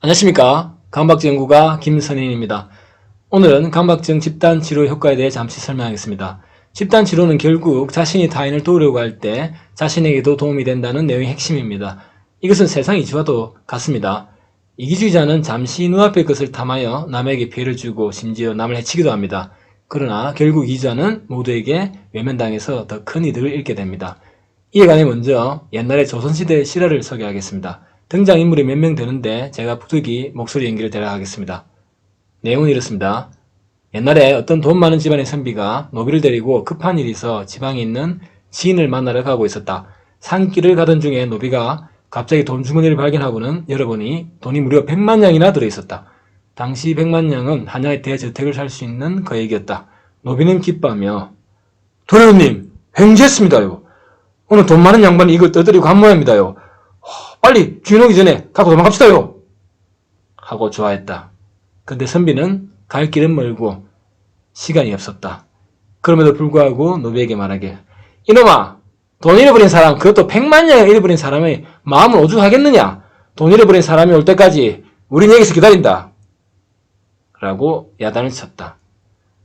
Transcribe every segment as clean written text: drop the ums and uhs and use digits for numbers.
안녕하십니까. 강박증 연구가 김선인입니다. 오늘은 강박증 집단치료 효과에 대해 잠시 설명하겠습니다. 집단치료는 결국 자신이 타인을 도우려고 할 때 자신에게도 도움이 된다는 내용의 핵심입니다. 이것은 세상 이치와도 같습니다. 이기주의자는 잠시 눈앞의 것을 탐하여 남에게 피해를 주고 심지어 남을 해치기도 합니다. 그러나 결국 이기주의자는 모두에게 외면당해서 더 큰 이득을 잃게 됩니다. 이에 관해 먼저 옛날의 조선시대의 실화를 소개하겠습니다. 등장인물이 몇 명 되는데 제가 부득이 목소리 연기를 대략하겠습니다. 내용은 이렇습니다. 옛날에 어떤 돈 많은 집안의 선비가 노비를 데리고 급한 일이 있어 지방에 있는 지인을 만나러 가고 있었다. 산길을 가던 중에 노비가 갑자기 돈 주머니를 발견하고는 열어보니 돈이 무려 100만냥이나 들어있었다. 당시 100만냥은 하나의 대저택을 살 수 있는 거액이었다. 노비는 기뻐하며 도련님 횡재했습니다요. 오늘 돈 많은 양반이 이걸 떠들이고 간 모양입니다요. 빨리 주인 오기 전에 갖고 도망갑시다요. 하고 좋아했다. 근데 선비는 갈 길은 멀고 시간이 없었다. 그럼에도 불구하고 노비에게 말하길 이놈아, 돈 잃어버린 사람, 그것도 100만냥을 잃어버린 사람의 마음을 오죽하겠느냐. 돈 잃어버린 사람이 올 때까지 우린 여기서 기다린다. 라고 야단을 쳤다.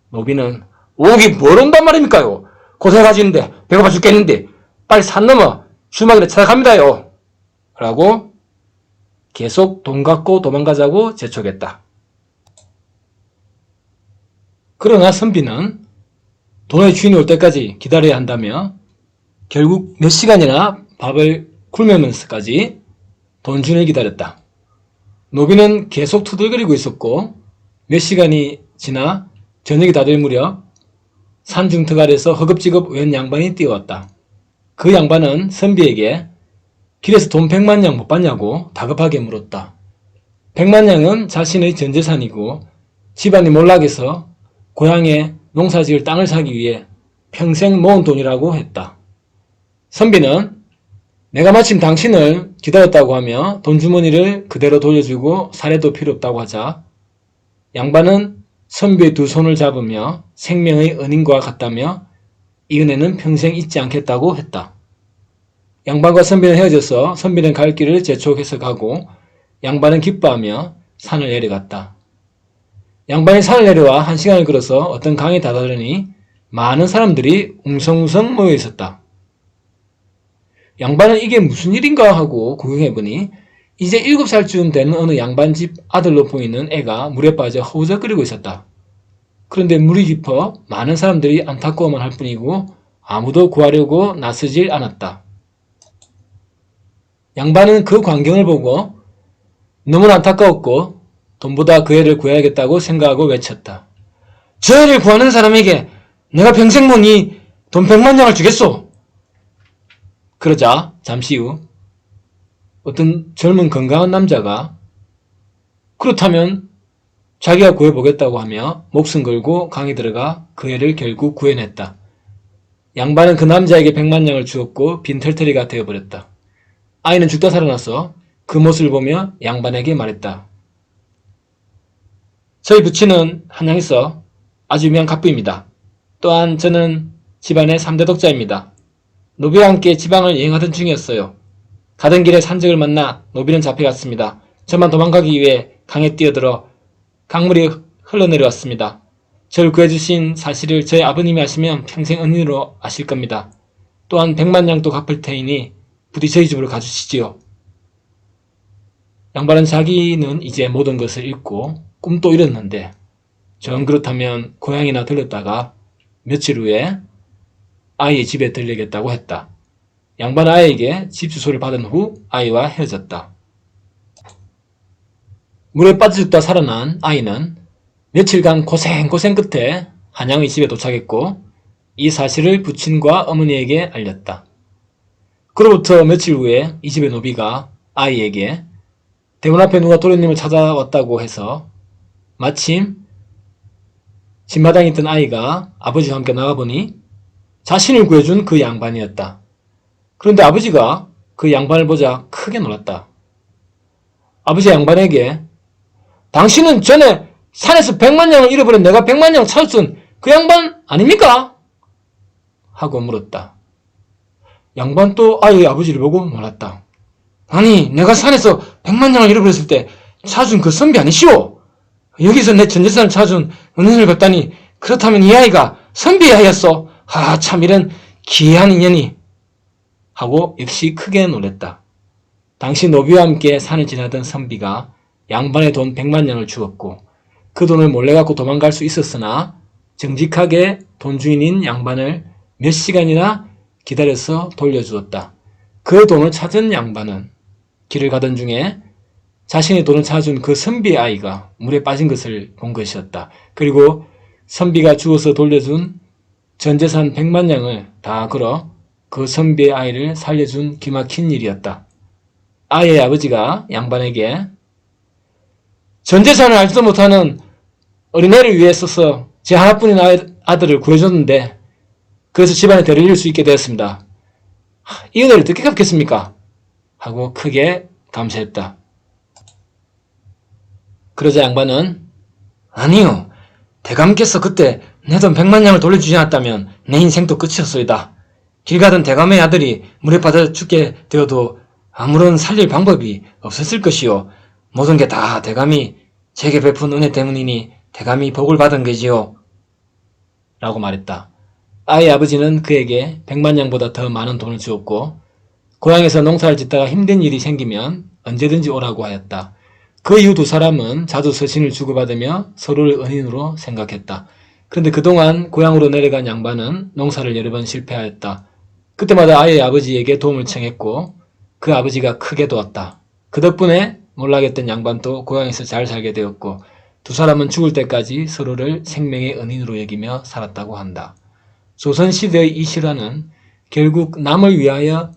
노비는 오기 뭘 온단 말입니까요. 고생하시는데 배고파 죽겠는데 빨리 산 넘어 주막이나 찾아갑니다요. 라고 계속 돈 갖고 도망가자고 재촉했다. 그러나 선비는 돈의 주인이 올 때까지 기다려야 한다며 결국 몇 시간이나 밥을 굶으면서까지 돈 주인을 기다렸다. 노비는 계속 투덜거리고 있었고 몇 시간이 지나 저녁이 다 될 무렵 산중턱 아래서 허겁지겁 웬 양반이 뛰어왔다. 그 양반은 선비에게 길에서 돈 100만냥 못 받냐고 다급하게 물었다. 100만냥은 자신의 전 재산이고 집안이 몰락해서 고향에 농사지을 땅을 사기 위해 평생 모은 돈이라고 했다. 선비는 내가 마침 당신을 기다렸다고 하며 돈 주머니를 그대로 돌려주고 사례도 필요 없다고 하자 양반은 선비의 두 손을 잡으며 생명의 은인과 같다며 이 은혜는 평생 잊지 않겠다고 했다. 양반과 선비는 헤어져서 선비는 갈 길을 재촉해서 가고 양반은 기뻐하며 산을 내려갔다. 양반이 산을 내려와 1시간을 걸어서 어떤 강에 다다르니 많은 사람들이 웅성웅성 모여 있었다. 양반은 이게 무슨 일인가 하고 구경해보니 이제 7살쯤 되는 어느 양반집 아들로 보이는 애가 물에 빠져 허우적거리고 있었다. 그런데 물이 깊어 많은 사람들이 안타까워만 할 뿐이고 아무도 구하려고 나서질 않았다. 양반은 그 광경을 보고 너무나 안타까웠고 돈보다 그 애를 구해야겠다고 생각하고 외쳤다. 저 애를 구하는 사람에게 내가 평생 모니 돈 100만냥을 주겠소. 그러자 잠시 후 어떤 젊은 건강한 남자가 그렇다면 자기가 구해보겠다고 하며 목숨 걸고 강에 들어가 그 애를 결국 구해냈다. 양반은 그 남자에게 100만냥을 주었고 빈털터리가 되어버렸다. 아이는 죽다 살아나서 그 모습을 보며 양반에게 말했다. 저희 부친은 한양에서 아주 유명한 갑부입니다. 또한 저는 집안의 3대 독자입니다. 노비와 함께 지방을 여행하던 중이었어요. 가던 길에 산적을 만나 노비는 잡혀갔습니다. 저만 도망가기 위해 강에 뛰어들어 강물이 흘러내려왔습니다. 저를 구해주신 사실을 저희 아버님이 아시면 평생 은인으로 아실 겁니다. 또한 100만냥도 갚을 테이니 부디 저희 집으로 가주시지요. 양반은 자기는 이제 모든 것을 잃고 꿈도 잃었는데 정 그렇다면 고향이나 들렀다가 며칠 후에 아이의 집에 들르겠다고 했다. 양반은 아이에게 집 주소를 받은 후 아이와 헤어졌다. 물에 빠져 죽다 살아난 아이는 며칠간 고생 끝에 한양의 집에 도착했고 이 사실을 부친과 어머니에게 알렸다. 그로부터 며칠 후에 이 집의 노비가 아이에게 대문 앞에 누가 도련님을 찾아왔다고 해서 마침 집마당에 있던 아이가 아버지와 함께 나가보니 자신을 구해준 그 양반이었다. 그런데 아버지가 그 양반을 보자 크게 놀랐다. 아버지가 양반에게 당신은 전에 산에서 100만냥을 잃어버린 내가 100만냥 찾았던 그 양반 아닙니까? 하고 물었다. 양반 또 아이의 아버지를 보고 놀랐다. 아니, 내가 산에서 100만냥을 잃어버렸을 때 찾은 그 선비 아니시오? 여기서 내 전 재산을 찾은 은인을 뵙다니 그렇다면 이 아이가 선비의 아이였어. 참 이런 기이한 인연이. 하고 역시 크게 놀랬다. 당시 노비와 함께 산을 지나던 선비가 양반의 돈 100만냥을 주었고 그 돈을 몰래 갖고 도망갈 수 있었으나 정직하게 돈 주인인 양반을 몇 시간이나 기다려서 돌려주었다. 그 돈을 찾은 양반은 길을 가던 중에 자신의 돈을 찾아준 그 선비의 아이가 물에 빠진 것을 본 것이었다. 그리고 선비가 주어서 돌려준 전재산 100만냥을 다 걸어 그 선비의 아이를 살려준 기막힌 일이었다. 아이의 아버지가 양반에게 전재산을 알지도 못하는 어린애를 위해 써서 제 하나뿐인 아들을 구해줬는데 그래서 집안에 대를 이을 수 있게 되었습니다. 이 은혜를 어떻게 갚겠습니까? 하고 크게 감사했다. 그러자 양반은 아니요. 대감께서 그때 내 돈 100만냥을 돌려주지 않았다면 내 인생도 끝이었소이다. 길 가던 대감의 아들이 물에 빠져 죽게 되어도 아무런 살릴 방법이 없었을 것이요. 모든 게 다 대감이 제게 베푼 은혜 때문이니 대감이 복을 받은 거지요. 라고 말했다. 아이의 아버지는 그에게 100만냥보다 더 많은 돈을 주었고 고향에서 농사를 짓다가 힘든 일이 생기면 언제든지 오라고 하였다. 그 이후 두 사람은 자주 서신을 주고받으며 서로를 은인으로 생각했다. 그런데 그동안 고향으로 내려간 양반은 농사를 여러 번 실패하였다. 그때마다 아이의 아버지에게 도움을 청했고 그 아버지가 크게 도왔다. 그 덕분에 몰락했던 양반도 고향에서 잘 살게 되었고 두 사람은 죽을 때까지 서로를 생명의 은인으로 여기며 살았다고 한다. 조선시대의 이 실화는 결국 남을 위한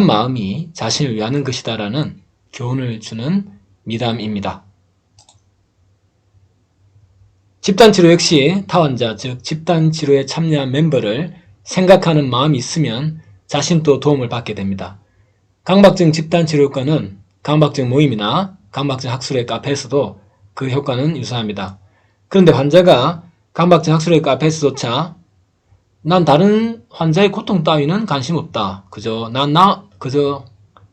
마음이 자신을 위하는 것이다라는 교훈을 주는 미담입니다. 집단치료 역시 타원자, 즉 집단치료에 참여한 멤버를 생각하는 마음이 있으면 자신도 도움을 받게 됩니다. 강박증 집단치료과는 강박증 모임이나 강박증 학술회 카페에서도 그 효과는 유사합니다. 그런데 환자가 강박증 학술회 카페에서조차 난 다른 환자의 고통 따위는 관심 없다. 그저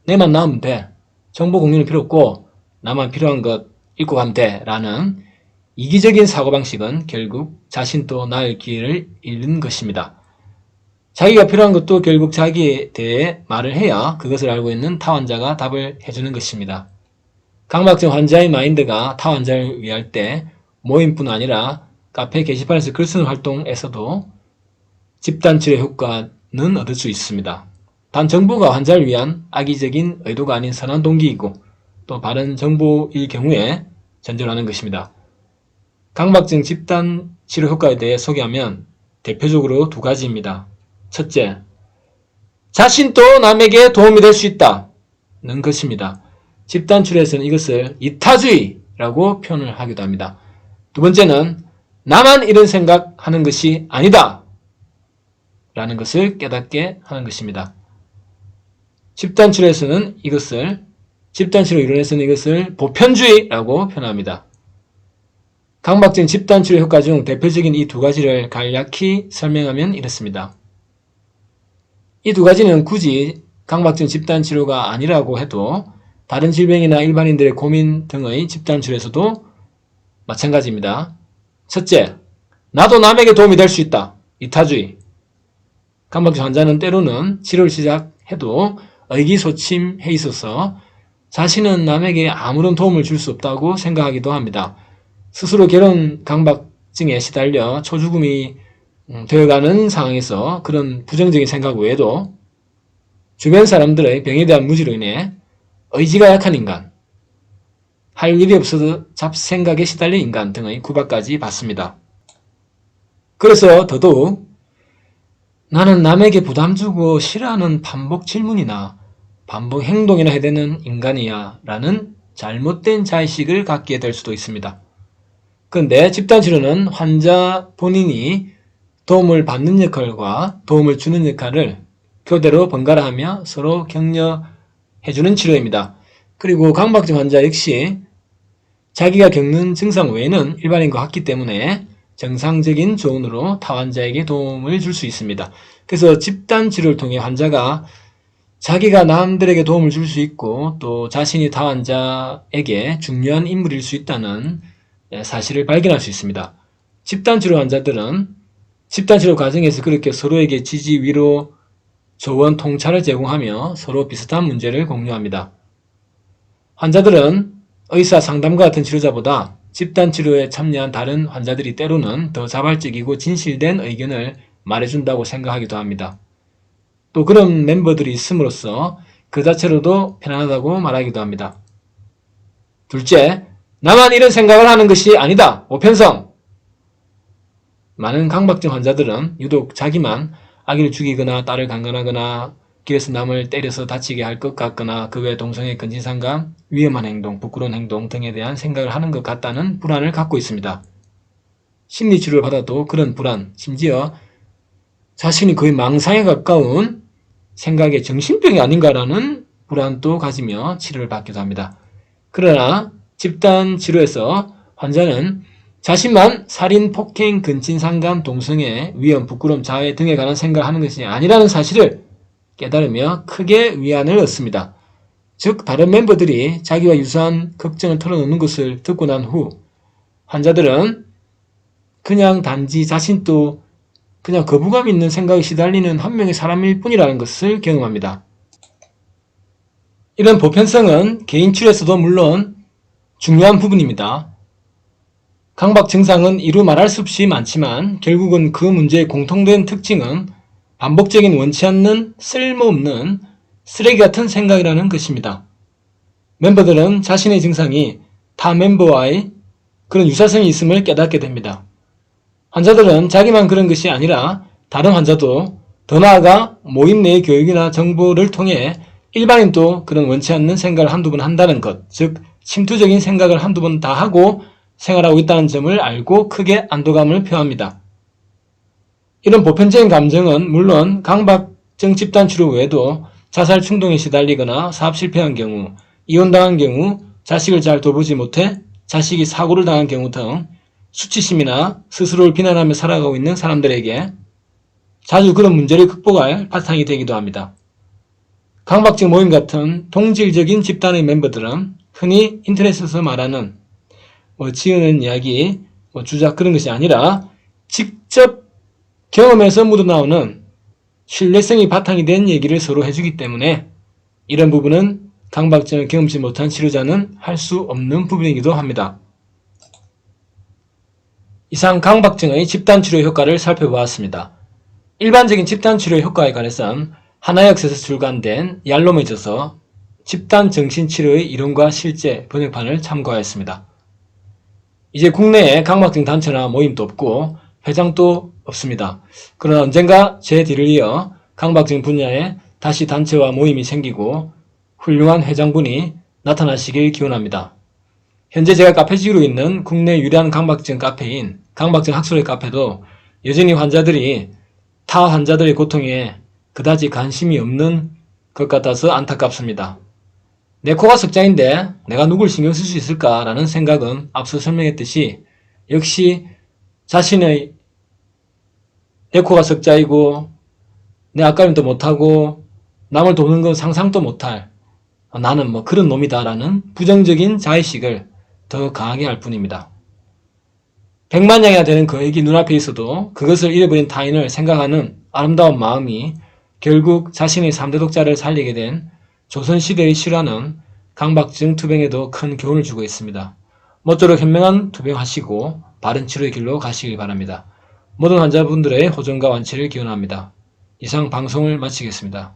내만 나으면 돼. 정보 공유는 필요 없고 나만 필요한 것 읽고 가면 돼. 라는 이기적인 사고방식은 결국 자신도 나을 기회를 잃는 것입니다. 자기가 필요한 것도 결국 자기에 대해 말을 해야 그것을 알고 있는 타환자가 답을 해주는 것입니다. 강박증 환자의 마인드가 타환자를 위할 때 모임뿐 아니라 카페 게시판에서 글 쓰는 활동에서도 집단치료 효과는 얻을 수 있습니다. 단 정보가 환자를 위한 악의적인 의도가 아닌 선한 동기이고 또 바른 정보일 경우에 전제하는 것입니다. 강박증 집단치료 효과에 대해 소개하면 대표적으로 두 가지입니다. 첫째, 자신도 남에게 도움이 될 수 있다는 것입니다. 집단치료에서는 이것을 이타주의라고 표현을 하기도 합니다. 두 번째는 나만 이런 생각하는 것이 아니다 라는 것을 깨닫게 하는 것입니다. 집단치료 이론에서는 이것을 보편주의라고 표현합니다. 강박증 집단치료 효과 중 대표적인 이 두 가지를 간략히 설명하면 이렇습니다. 이 두 가지는 굳이 강박증 집단치료가 아니라고 해도 다른 질병이나 일반인들의 고민 등의 집단치료에서도 마찬가지입니다. 첫째, 나도 남에게 도움이 될 수 있다. 이타주의. 강박증 환자는 때로는 치료를 시작해도 의기소침해 있어서 자신은 남에게 아무런 도움을 줄 수 없다고 생각하기도 합니다. 스스로 결혼 강박증에 시달려 초죽음이 되어가는 상황에서 그런 부정적인 생각 외에도 주변 사람들의 병에 대한 무지로 인해 의지가 약한 인간, 할 일이 없어도 잡생각에 시달린 인간 등의 구박까지 받습니다. 그래서 더더욱 나는 남에게 부담 주고 싫어하는 반복 질문이나 반복 행동이나 해대는 인간이야 라는 잘못된 자의식을 갖게 될 수도 있습니다. 그런데 집단치료는 환자 본인이 도움을 받는 역할과 도움을 주는 역할을 교대로 번갈아 하며 서로 격려해주는 치료입니다. 그리고 강박증 환자 역시 자기가 겪는 증상 외에는 일반인과 같기 때문에 정상적인 조언으로 타 환자에게 도움을 줄 수 있습니다. 그래서 집단치료를 통해 환자가 자기가 남들에게 도움을 줄 수 있고 또 자신이 타 환자에게 중요한 인물일 수 있다는 사실을 발견할 수 있습니다. 집단치료 환자들은 집단치료 과정에서 그렇게 서로에게 지지, 위로, 조언, 통찰을 제공하며 서로 비슷한 문제를 공유합니다. 환자들은 의사, 상담가 같은 치료자보다 집단치료에 참여한 다른 환자들이 때로는 더 자발적이고 진실된 의견을 말해준다고 생각하기도 합니다. 또 그런 멤버들이 있음으로써 그 자체로도 편안하다고 말하기도 합니다. 둘째, 나만 이런 생각을 하는 것이 아니다. 보편성. 많은 강박증 환자들은 유독 자기만 아기를 죽이거나 딸을 강간하거나 길에서 남을 때려서 다치게 할 것 같거나 그 외 동성애 근친상감, 위험한 행동, 부끄러운 행동 등에 대한 생각을 하는 것 같다는 불안을 갖고 있습니다. 심리치료를 받아도 그런 불안, 심지어 자신이 거의 망상에 가까운 생각에 정신병이 아닌가라는 불안도 가지며 치료를 받기도 합니다. 그러나 집단치료에서 환자는 자신만 살인, 폭행, 근친상감, 동성애, 위험, 부끄러움, 자해 등에 관한 생각을 하는 것이 아니라는 사실을 깨달으며 크게 위안을 얻습니다. 즉 다른 멤버들이 자기와 유사한 걱정을 털어놓는 것을 듣고 난 후 환자들은 그냥 단지 자신도 그냥 거부감 있는 생각에 시달리는 한 명의 사람일 뿐이라는 것을 경험합니다. 이런 보편성은 개인 치료에서도 물론 중요한 부분입니다. 강박 증상은 이루 말할 수 없이 많지만 결국은 그 문제의 공통된 특징은 반복적인 원치 않는 쓸모없는 쓰레기 같은 생각이라는 것입니다. 멤버들은 자신의 증상이 타 멤버와의 그런 유사성이 있음을 깨닫게 됩니다. 환자들은 자기만 그런 것이 아니라 다른 환자도 더 나아가 모임 내의 교육이나 정보를 통해 일반인도 그런 원치 않는 생각을 한두 번 한다는 것, 즉 침투적인 생각을 한두 번 다 하고 생활하고 있다는 점을 알고 크게 안도감을 표합니다. 이런 보편적인 감정은 물론 강박증 집단치료 외에도 자살 충동에 시달리거나 사업 실패한 경우, 이혼당한 경우, 자식을 잘 돌보지 못해 자식이 사고를 당한 경우 등 수치심이나 스스로를 비난하며 살아가고 있는 사람들에게 자주 그런 문제를 극복할 바탕이 되기도 합니다. 강박증 모임 같은 동질적인 집단의 멤버들은 흔히 인터넷에서 말하는 지어낸 이야기, 주작 그런 것이 아니라 직접 경험에서 묻어나오는 신뢰성이 바탕이 된 얘기를 서로 해주기 때문에 이런 부분은 강박증을 경험치 못한 치료자는 할 수 없는 부분이기도 합니다. 이상 강박증의 집단치료 효과를 살펴보았습니다. 일반적인 집단치료 효과에 관해서는 하나역에서 출간된 얄롬에 져서 집단정신치료의 이론과 실제 번역판을 참고하였습니다. 이제 국내에 강박증 단체나 모임도 없고 회장도 없습니다. 그러나 언젠가 제 뒤를 이어 강박증 분야에 다시 단체와 모임이 생기고 훌륭한 회장분이 나타나시길 기원합니다. 현재 제가 카페지로 있는 국내 유일한 강박증 카페인 강박증 학술의 카페도 여전히 환자들이 타 환자들의 고통에 그다지 관심이 없는 것 같아서 안타깝습니다. 내 코가 석자인데 내가 누굴 신경 쓸 수 있을까라는 생각은 앞서 설명했듯이 역시 자신의 내 코가 석자이고 내 앞가림도 못하고 남을 도는 건 상상도 못할 나는 그런 놈이다라는 부정적인 자의식을 더 강하게 할 뿐입니다. 백만냥이가 되는 그에게 눈앞에 있어도 그것을 잃어버린 타인을 생각하는 아름다운 마음이 결국 자신의 3대 독자를 살리게 된 조선시대의 실화는 강박증 투병에도 큰 교훈을 주고 있습니다. 모쪼록 현명한 투병하시고 바른 치료의 길로 가시길 바랍니다. 모든 환자분들의 호전과 완치를 기원합니다. 이상 방송을 마치겠습니다.